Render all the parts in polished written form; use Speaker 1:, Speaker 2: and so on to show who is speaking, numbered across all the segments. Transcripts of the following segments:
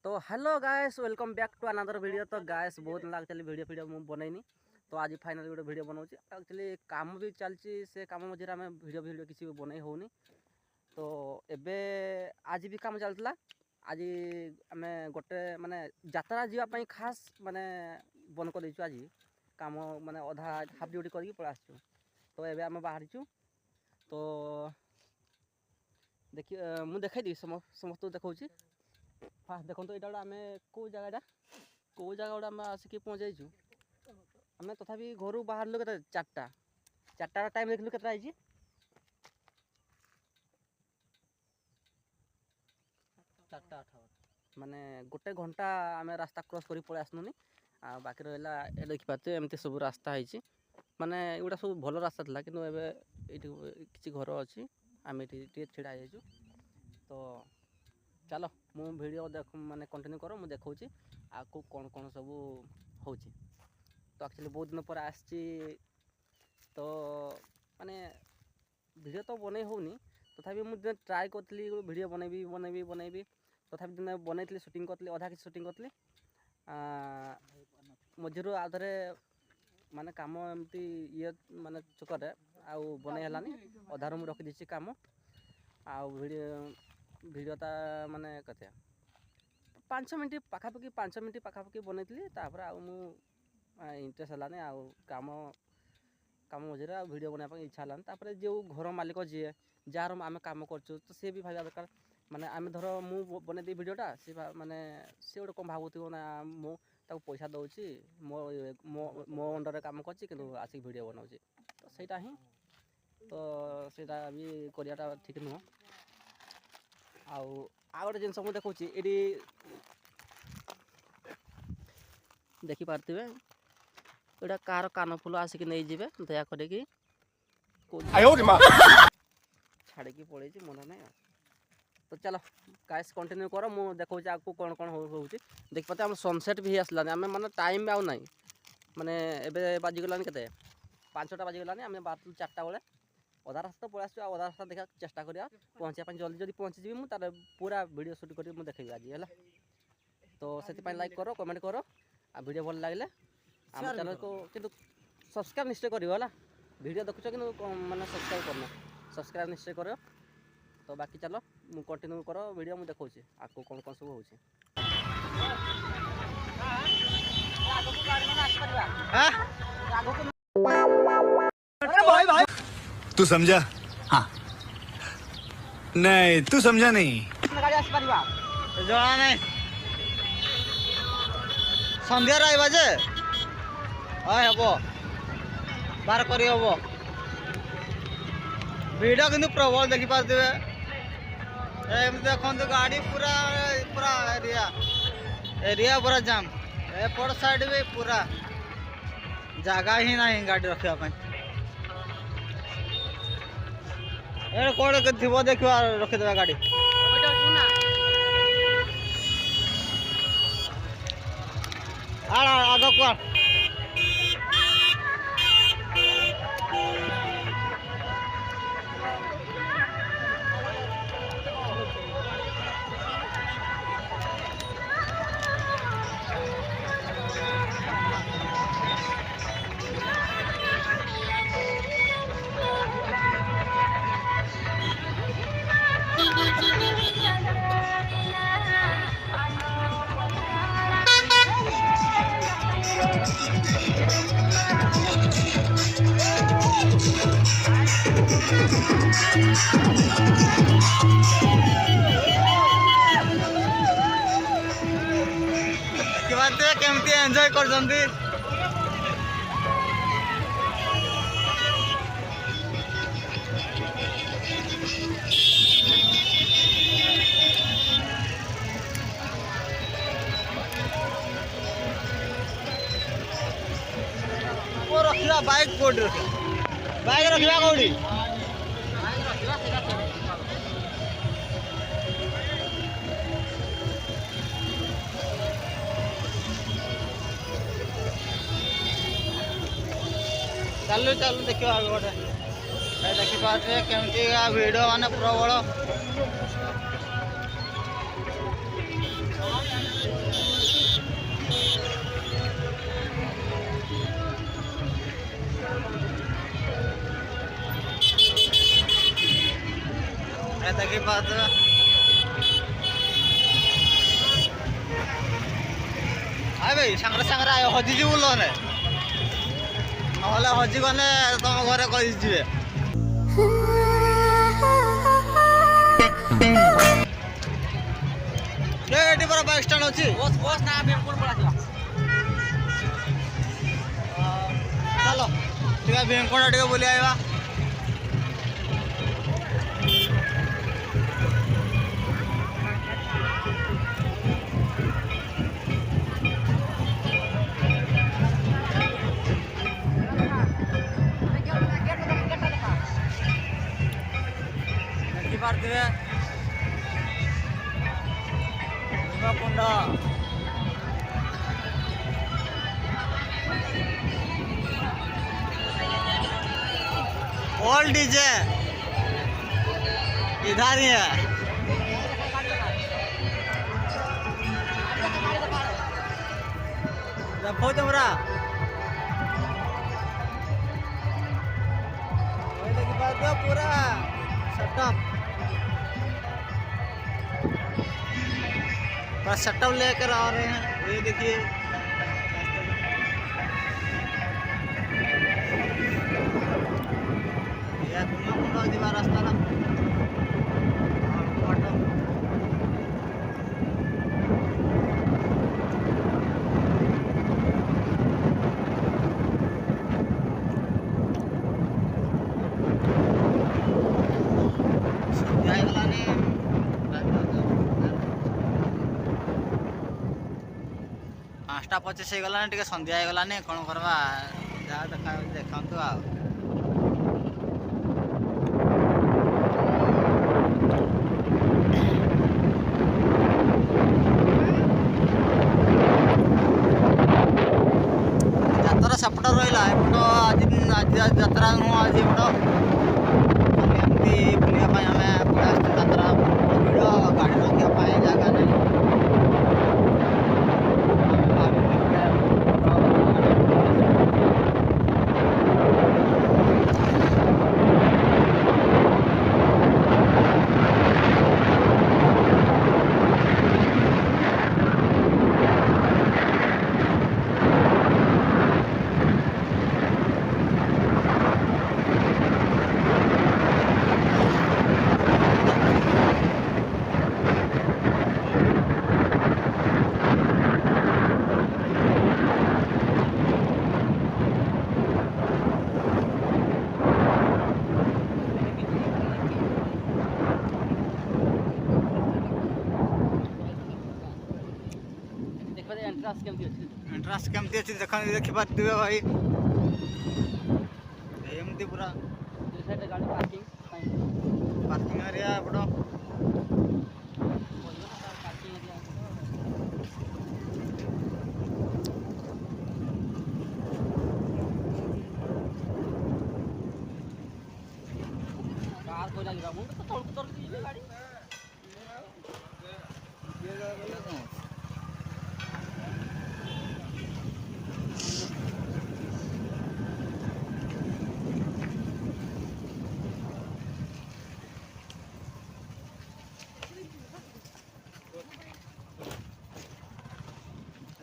Speaker 1: तो hello guys, welcome back to another video. तो guys बहुत दिन एक्चुअली वीडियो मुझे बनईनी, तो आज फाइनल गोटे वीडियो बनाऊँ। एक्चुअली काम भी चलती से काम मझे आम वीडियो किसी बनई होनी। तो एबे आज भी काम चलता। आज आम गोटे माने यात्रा जावाई खास माने बंद कर आज काम माने अधा हाफ ड्यूटी करके पलि आसचु। तो एबे आम बाहरी तो देखिए मुझे देखाई समस्त देखा फास्ट देखो तो यहाँ आम कौ जगह गोटे आसिक पहुँचाइचु। आम तथापि घर बाहर के चार्टा टाइम देखलु के माने गोटे घंटा आम रास्ता क्रॉस कर पलि आसनुनी। बाकी रहा देखिपारे एमती सब रास्ता है माने एगुड़ा सब भल रास्ता था कि किसी घर अच्छी आम ये छिड़ा हो। तो चलो मु वीडियो देख माने कंटिन्यू करो मुझे देखा आपको कौन कौन सब हो। तो एक्चुअली बहुत दिन पर आसी तो माने वीडियो तो बन होनी तथापि मुझे ट्राए करी वीडियो बनैबी तथापि दिन बनई शूटिंग करी अधा किसी शूटिंग करी मझीरू आधे माने काम एमती ये माने चक्कर आउ बनई है अधारू मुझे रखी काम आउ वीडियोटा माने कते 5 मिनट पाखापाखि 5 मिनट पाखापाखि बनई तापर इंटरेस्ट है आउ काम काम मझे वीडियो बनाई इच्छा है। जो घर मालिक जी जार आम कम कर तो सी भी भाव दरकार माने आम धर मु बनई वीडियोटा सी माने सी गोटे कौन भावुव ना मु पैसा दूसरी मो अंडर काम कर आसिक वीडियो बनाऊँ तो सहीटा ही तो सहीटा भी कराटा ठीक नुह। आउ गोटे जिन मुझे देखा ये देखिपारे यहाँ कार कान फुल आसिक नहीं जी दयाक छाड़ी पड़े मन ना। तो चलो गाइस कंटिन्यू करो मु देखा आपको कौन कौन हो देखी पाते आम सनसेट भी आसला आम माने टाइम भी आउ ना माने एबे बाजिगला के 5टा बाजिगला आम बाहर 4टा बेले अधा रास्ता पलि आसो अधा रास्ता देखा चेष्टा करा पहुँचा जल्दी जल्दी पहुँची जी मुझे पूरा वीडियो शूट कर देखी आज है। तो से लाइक करो कमेंट करो आ वीडियो भल लगे आम चैनल को किंतु सब्सक्राइब निश्चय करियो है। वीडियो देखुच कि मैंने सब्सक्राइब करना सब्सक्राइब निश्चय करो। तो बाकी चलो मु कंटिन्यू करो वीडियो मुझे देखा आपको कौन कौन सब हो।
Speaker 2: तू समझा? हाँ नहीं तू समझा नहीं
Speaker 3: जଣା नहीं संध्यार आइबा जे हम बार कर भिड़ कि प्रबल देखी पारे देखो गाड़ी पूरा पूरा एरिया एरिया पूरा जाम एपट साइड भी पूरा जगह ही ना गाड़ी रखापी कौन थी देखा रखीदे गाड़ी आग को केमती एंजॉय कर रखा बाइक कोड बाइक रखा कौड़ी चलू चलू देखिए आगे गोटे देखिपारे केमती भिड़ माने प्रबल ଦେଖିପାରୁଥିବେ ଆଏ ଭାଇ ସାଙ୍ଗରେ ସାଙ୍ଗରେ ଆୟ ହଜିଯିବୁ ନହେଲେ ହଜିଗଲେ ତମ ଘରେ କହିଯିବେ ଏଠି ପରା ବାଇକ୍ ଷ୍ଟାଣ୍ଡ ଅଛି
Speaker 1: ବସ୍ ନା ଭୀମକୁଣ୍ଡ ପଳା
Speaker 3: ଚାଲ ଟିକେ ଭୀମକୁଣ୍ଡ ଟିକେ ବୁଲି ଆଇବା ଦେଖିପାରୁଥିବେ ଭୀମକୁଣ୍ଡ ओल्ड डीजे इधर ही है रखो तुमरा पूरा सेटअप पूरा सेटअप लेकर आ रहे हैं ये देखिए ଯିବା ରାସ୍ତାଟା ସନ୍ଧ୍ୟା ହେଇଗଲାନି 5:25 ହେଇଗଲାନି ଟିକେ ସନ୍ଧ୍ୟା ହେଇଗଲାନି କ'ଣ କରିବା ଯାହା ଦେଖାନ୍ତୁ ଆଉ ସେପଟ ରହିଲା ଏପଟ ଆଜି ଯାତ୍ରା ନୁହଁ ଆଜି ଏପଟ ଏମିତି ବୁଲିବା ପାଇଁ ଆମେ ପଳେଇ ଆସିଛୁ ଯାତ୍ରା ଭିଡ଼ ଗାଡ଼ି ରଖିବା ପାଇଁ ଜାଗା ନାହିଁ एंट्रांस केमती अच्छी देखिपारे भाई एमती पूरा पार्किंग एरिया एपट गाड़ी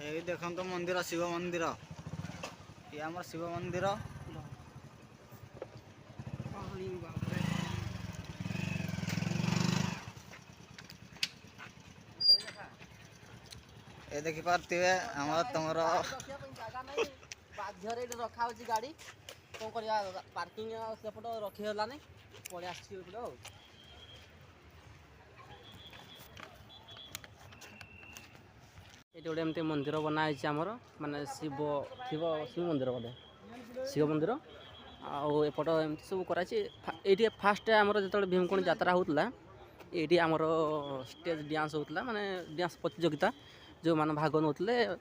Speaker 3: ये देखो तो मंदिर शिव मंदिर ये आम शिव मंदिर ये देखी पार्थे आम तुम
Speaker 1: रखा गाड़ी कौन कर पार्किंग सेपट रखीगलानी पड़े आस ये गोटे एमती मंदिर बनाई आमर माने शिव शिव शिव मंदिर बोले शिव मंदिर आएपट एमती सब कर फास्ट आमर जो भीमकुंड यात्रा होता ये आमर स्टेज डांस होता माने डांस प्रतियोगिता जो मैंने भाग नौते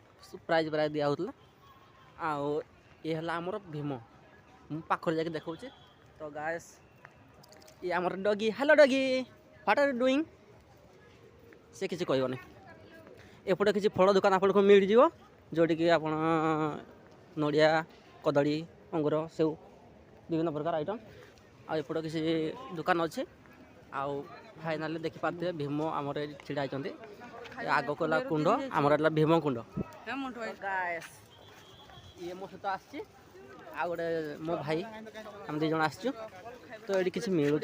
Speaker 1: प्राइज प्राइज दिया होता आमर भीम पाखर जाके देखा तो गाइस ये आमर doggy hello doggy what are you doing से किसी कहबनी एपटे किसी फल दुकान आपको मिल जाव जोटि आप नड़िया कदली अंगूर सेव विभिन्न प्रकार आइटम आएपटे किसी दुकान अच्छे फाइनाली देखी पारे भीम आमर छिड़ा होती आग को कुंड आमर भीम कुंड ये मो सहित आसी गोटे मो भाई आम दी जन आसचु तो ये किसी मिलूँ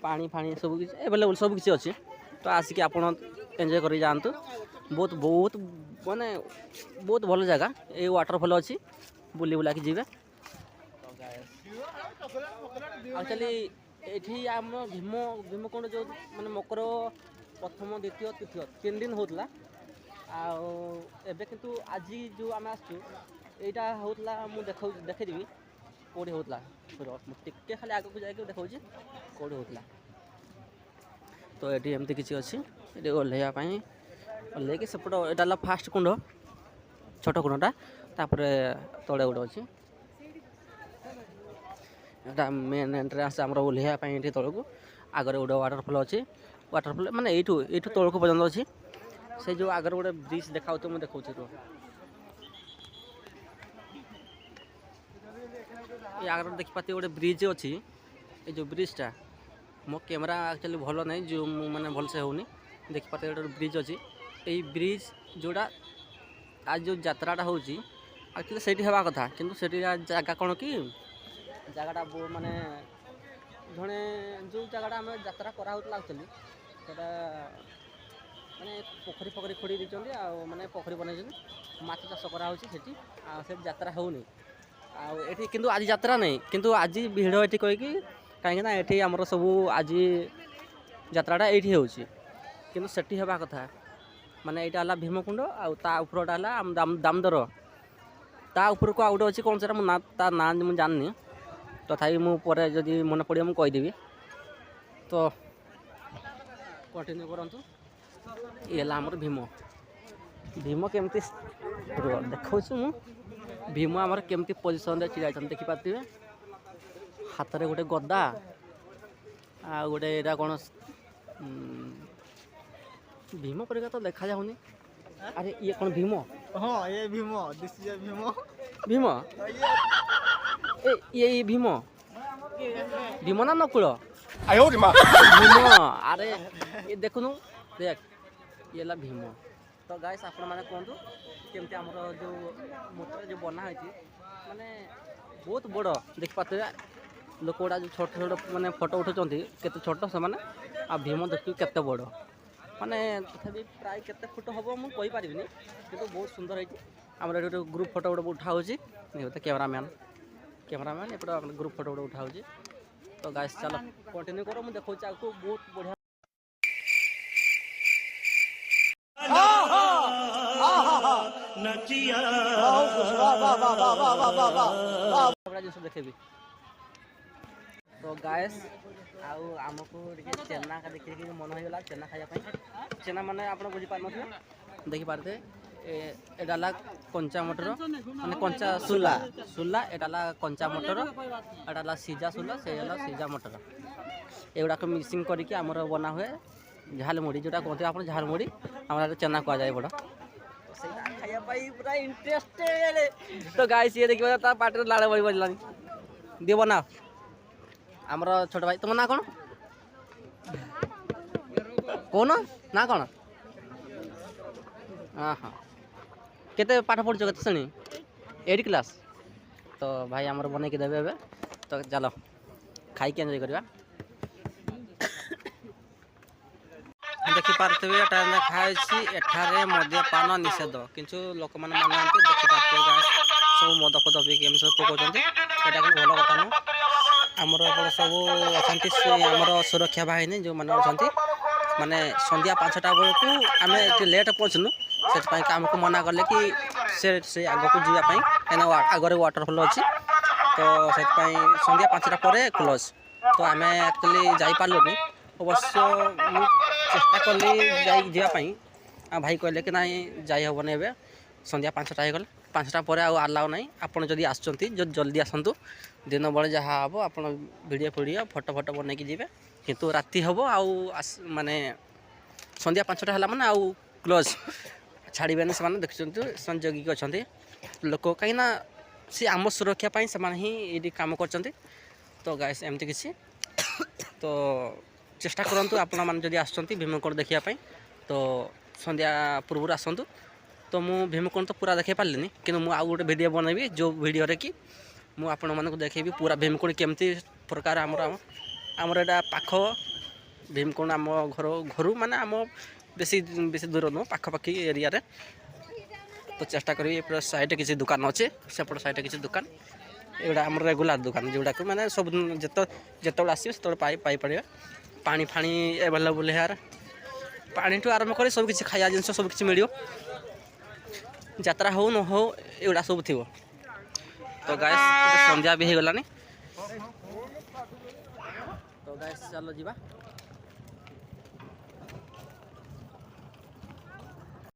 Speaker 1: पानी फाणी सब किसी एभेलेबल सब किसी अच्छी तो आसिक आप एंजय कर जातु बहुत बहुत माने बहुत भल जगह ये वाटरफल अच्छी बुली बुला जी एक्चुअली ये आम भीम भीमकुंड जो मैंने मकर प्रथम द्वितीय तृतीय 3 दिन होता आबे किंतु आज जो आम आसचु यहाँ होता मुझे देखेदेवी कौटी होता टे खाली आगे जाकि देखा कौटी होता तो ये एमती किसी अच्छी ये ओह्लैवाई ओह्लैक सेपट यहाँ फास्ट कुंड छोट कुंडटा तापर तले गोटे अच्छी यहाँ मेन एंट्रेंस आम ओह्लैवाई ये तौक आगे गोटे वाटरफल अच्छी वाटरफल माने यू तौक पर्यटन अच्छी से जो आगे गोटे ब्रिज देखा मुझे देखा ये आगे देखी पाते गोटे ब्रिज अच्छी ये जो ब्रिजटा मो कैमेरा एक्चुअली भल नहीं जो मैंने भलसे होनी देखी पाते गोटे ब्रिज अच्छी ये ब्रिज जोड़ा आज जो यात्राटा हो एक्चुअली से हवा कथा किंतु से जगह कौन कि जगहटा माने जड़े जो जगहटा आम यात्रा कराला एक्चुअली से माने पोखरी फोखरी खोड़ी देते माने पोखरी बनई माछ चाष कराऊँ से यात्रा होनी आठी किंतु आज यात्रा नहीं किंतु आज भिड़ ये कहीकि कहीं ये आमर सब आज यात्राटा ये किंतु सेठी हवा कथा माने यहाँ भीमकुंड आउपरटा दामोदर ता उपरको आउ गोटे अच्छी कौन से ना ता ना मुझे जाननी तथापि मुझे जदि मन पड़े मुझे कहीदेवी तो कंटिन्यू करूँ ये आमर भीम भीम केमती देखा भीम आमर केमती पोजिशन छिड़ा देखी पारे हाथ में गोटे गदा आ गोटे यहाँ कौन भीम परिका तो देखा जाऊनी अरे ये कौन भीम
Speaker 3: हाँ ये भीम दिस इज भीम
Speaker 1: भीम ये भीम भीम ना नकुल भीम अरे ये देखुनु देख ये भीम तो गाइस आपण मैंने कहतु केमती आमर जो मूर्ति जो बना है माने बहुत बड़ देख पाते लोक गुड़ा जो छोट छोट मैंने फोटो उठाते केते छोट से मैंने आ भीम देखिए केते बड़ माने तथापि प्राय केते फुट हम मुझे पारि किंतु बहुत सुंदर है आमर ये ग्रुप फोटो गोटे उठाऊँ कैमरामैन एपटे ग्रुप फोटो गोटे उठाऊँ तो गाइस चलो कंटिन्यू करो मुझे देखा आपको बहुत बढ़िया जिन देखेबी तो गायस आमको चेना का देखिए मन होगा चेना खायापी चेना माने आप बुझीपार देखी पारे एडाला कंचा मटर माने कंचा सुला सुला एडाला कंचा मटर एडाला सीजा सुला से सीजा मटर एगुड़ाक मिक्सिंग करके आमर बना हुए झाल मुड़ी जोटा कहते आप झाल मुड़ी आम चेना कह जाए बड़ा खायापाई पूरा इंटरेस्टेड तो गाइस ये देखिए पार्टी लाड़ बड़ी बजलानी दिए बना आमर छोट भाई तुम ना कौन कौन ना कौन हाँ हाँ केते पाठ पढ़छ केते श्रेणी 8 क्लास तो भाई आमर बनई देवे ए तो चलो खाई एंजॉय करवा देखी पारे खाई एठारे मद्यपान निषेध किंतु लोक मैंने माना देखी पारे सब मद फद पीक सब पकाउं यहाँ भल कथा नुह आमर सब अच्छा आमर सुरक्षा बाहिनी जो मैंने अच्छा माने संध्या 5टा बेलू आम लेट पहुँचनु से आमको मना कले कि से आग को जावाई कहीं आगे वाटरफल अच्छी तो से संध्या 5टा पर क्लोज तो आम एक्चुअली जापारूनी अवश्य चेष्टा कली जावाई भाई कहले कि ना जाहबनी ए संध्या 5टा हो गले 5टा पर आलाउ ना आपड़ जदि आसुँच जल्दी आसतु दिन बेले जहाँ हम आप भिडियो फिडियो फोटो फोटो बनई जी किंतु राति हम आउ माने संध्या 5टा है मैंने आउ क्लोज छाड़बेनि से देखते संजोगी अच्छा लोक कहीं सी आम सुरक्षापी से ही ये कम कर तो गाइस एमती किसी तो ଚେଷ୍ଟା କରନ୍ତୁ ଆପଣମାନେ ଯଦି ଆସୁଛନ୍ତି ଭୀମକୁଣ୍ଡ ଦେଖିବା ପାଇଁ ତ ସନ୍ଧ୍ୟା ପୂର୍ବରୁ ଆସନ୍ତୁ। ତ ମୁଁ ଭୀମକୁଣ୍ଡ ତ ପୁରା ଦେଖାଇ ପାରିଲିନି, କିନ୍ତୁ ମୁଁ ଆଉ ଗୋଟେ ଭିଡ଼ିଓ ବନେଇବି ଯେଉଁ ଭିଡ଼ିଓରେ କି ମୁଁ ଆପଣମାନଙ୍କୁ ଦେଖେଇବି ପୁରା ଭୀମକୁଣ୍ଡ କେମିତି ପ୍ରକାର ଆମର ଏଇଟା ପାଖ ଭୀମକୁଣ୍ଡ ଆମ ଘରୁ ମାନେ ଆମ ବେଶୀ ଦୂର ନୁହଁ, ପାଖାପାଖି ଏରିଆରେ। ତ ଚେଷ୍ଟା କରିବି ଏପଟ ସାଇଡ଼୍ରେ କିଛି ଦୋକାନ ଅଛି, ସେପଟ ସାଇଡ଼୍ରେ କିଛି ଦୋକାନ, ଏଗୁଡ଼ା ଆମର ରେଗୁଲାର ଦୋକାନ ଯେଉଁଟାକୁ ମାନେ ସବୁଦିନ ଯେତେବେଳେ ଆସିବେ ସେତେବେଳେ ପାଇପାରିବେ। ପାଣି ଫାଣି ଆଭେଲେବୁଲ୍ ହେୟାର, ପାଣିଠୁ ଆରମ୍ଭ କରି ସବୁ କିଛି ଖାଇବା ଜିନିଷ ସବୁ କିଛି ମିଳିବ। ଯାତ୍ରା ହଉ ନ ହଉ ଏଗୁଡ଼ା ସବୁ ଥିବ। ତ ଗାଇସ୍ ସନ୍ଧ୍ୟା ବି ହେଇଗଲାନି, ତ ଗାଇସ୍ ଚାଲ ଯିବା।